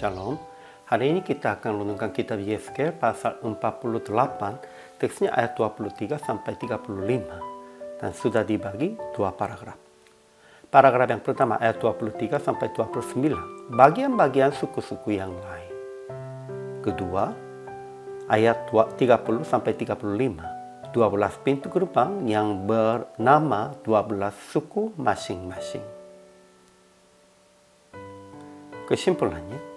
Shalom. Hari ini kita akan renungkan kitab Yeskel pasal 48, teksnya ayat 23 sampai 35, dan sudah dibagi dua paragraf. Paragraf yang pertama ayat 23 sampai 29, bagian-bagian suku-suku yang lain. Kedua, ayat 30 sampai 35, 12 pintu gerbang yang bernama 12 suku masing-masing. Kesimpulannya,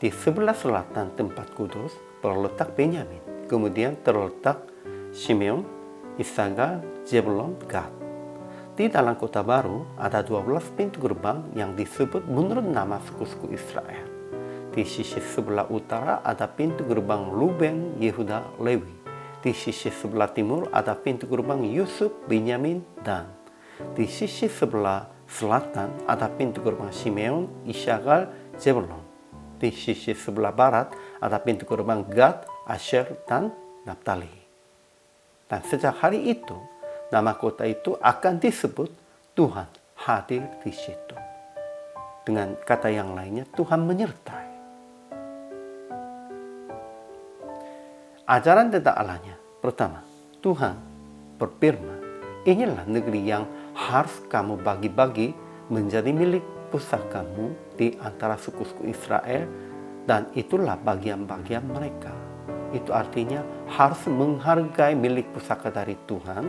di sebelah selatan tempat kudus terletak Benyamin, kemudian terletak Simeon, Isakar, Zebulon, Gad. Di dalam kota baru ada 12 pintu gerbang yang disebut menurut nama suku-suku Israel. Di sisi sebelah utara ada pintu gerbang Ruben, Yehuda, Lewi. Di sisi sebelah timur ada pintu gerbang Yusuf, Benyamin, Dan. Di sisi sebelah selatan ada pintu gerbang Simeon, Isakar, Zebulon. Di sisi sebelah barat ada pintu gerbang Gad, Asher, dan Naftali. Dan sejak hari itu, nama kota itu akan disebut Tuhan hadir di situ. Dengan kata yang lainnya, Tuhan menyertai. Ajaran tentang Allahnya. Pertama, Tuhan berfirman, inilah negeri yang harus kamu bagi-bagi menjadi milik pusakamu di antara suku-suku Israel, dan itulah bagian-bagian mereka. Itu artinya harus menghargai milik pusaka dari Tuhan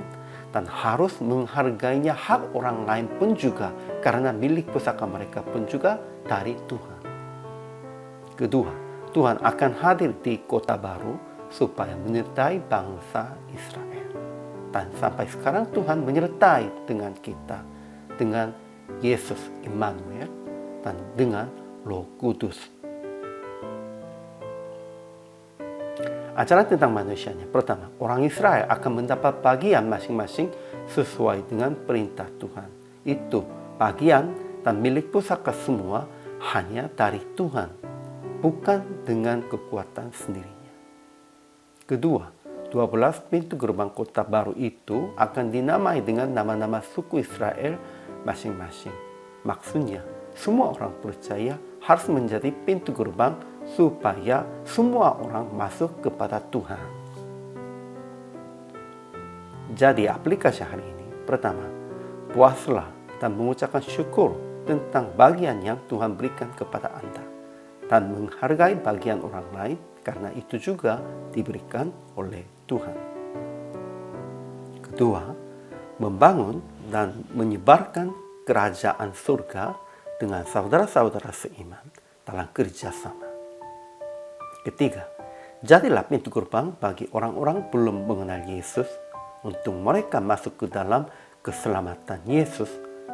dan harus menghargainya hak orang lain pun juga, karena milik pusaka mereka pun juga dari Tuhan. Kedua, Tuhan akan hadir di kota baru supaya menyertai bangsa Israel. Dan sampai sekarang Tuhan menyertai dengan kita, dengan Yesus Immanuel, dan dengan Roh Kudus. Ajaran tentang manusianya. Pertama, orang Israel akan mendapat bagian masing-masing sesuai dengan perintah Tuhan. Itu bagian dan milik pusaka semua hanya dari Tuhan, bukan dengan kekuatan sendirinya. Kedua, 12 pintu gerbang kota baru itu akan dinamai dengan nama-nama suku Israel masing-masing. Maksudnya, semua orang percaya harus menjadi pintu gerbang supaya semua orang masuk kepada Tuhan. Jadi aplikasi hari ini, pertama, puaslah dan mengucapkan syukur tentang bagian yang Tuhan berikan kepada Anda, dan menghargai bagian orang lain karena itu juga diberikan oleh Tuhan. Kedua, membangun dan menyebarkan kerajaan surga dengan saudara-saudara seiman dalam kerjasama. Ketiga, jadilah pintu gerbang bagi orang-orang belum mengenal Yesus untuk mereka masuk ke dalam keselamatan Yesus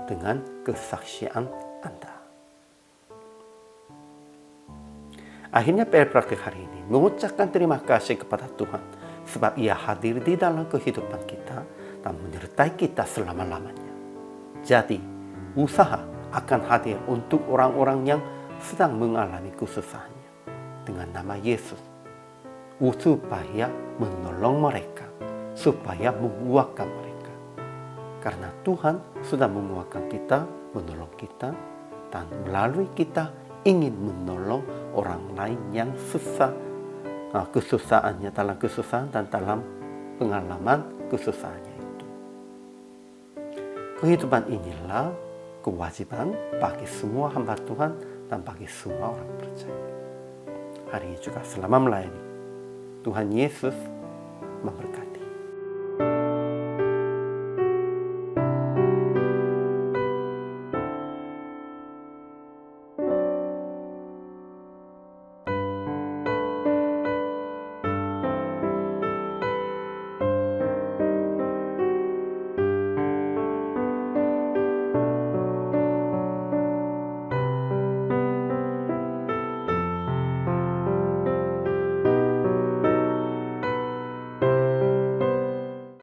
dengan kesaksian Anda. Akhirnya PR praktik hari ini mengucapkan terima kasih kepada Tuhan sebab Ia hadir di dalam kehidupan kita dan menyertai kita selama-lamanya. Jadi, usaha akan hadir untuk orang-orang yang sedang mengalami kesusahannya dengan nama Yesus, supaya menolong mereka, supaya menguatkan mereka. Karena Tuhan sudah menguatkan kita, menolong kita, dan melalui kita ingin menolong orang lain yang susah, kesusahannya dalam kesusahan dan dalam pengalaman kesusahannya itu. Kehidupan inilah kewajiban bagi semua hamba Tuhan dan bagi semua orang percaya. Hari ini juga selama melayani, Tuhan Yesus memberkati.